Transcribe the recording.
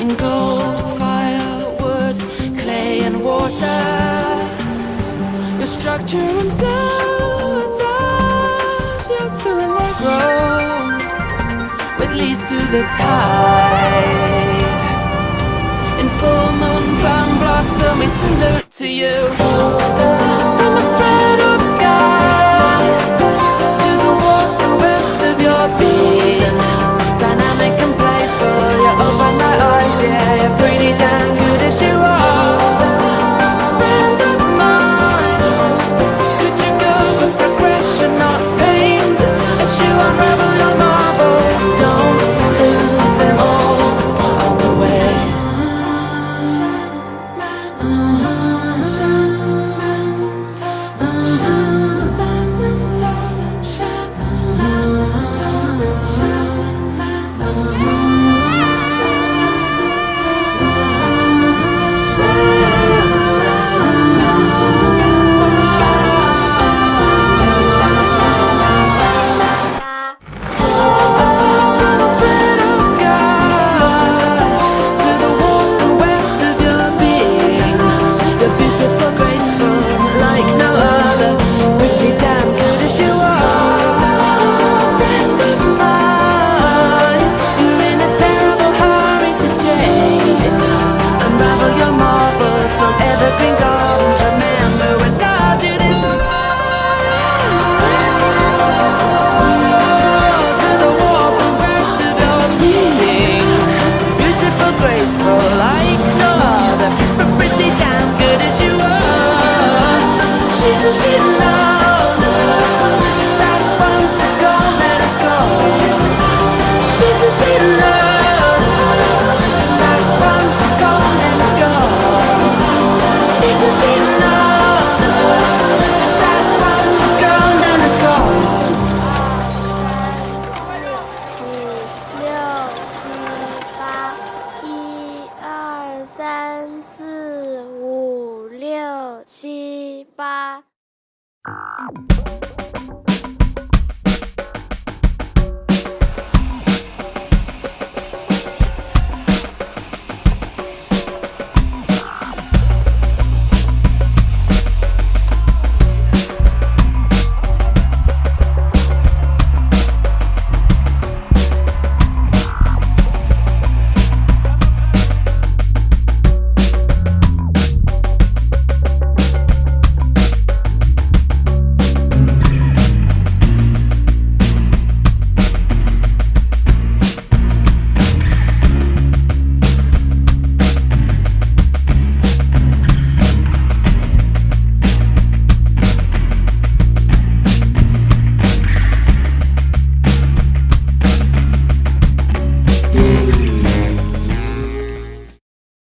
In gold, fire, wood, clay and water, your structure and flow does you to when they grow, with leads to the tide. In full moon, plum blossom, we salute to you. From a thread of sky to the warp and weft of your being, dynamic and playful, you open my eyes, yeah, you're pretty damn good as you are. Friend of mine, could you go for progression, not pace, as you unravel your marvels, don't lose them all on the way. From a thread of sky to the warp and weft of your being, you're beautiful, graceful, like no other, pretty damn good as you are. Friend of mine, you're in a terrible hurry to change. Unravel your marvels from evergreen gardens. Remember when God did this. To the warp and weft of your being, beautiful, graceful, like no other, but pretty damn good as you are. She knows that once it's gone, then it's gone. She knows that once it's gone, then it's gone. She knows that once it's gone, then it's gone. 1、2、3、4、5、6、7、8。1、2、3、4、5、6、7、8。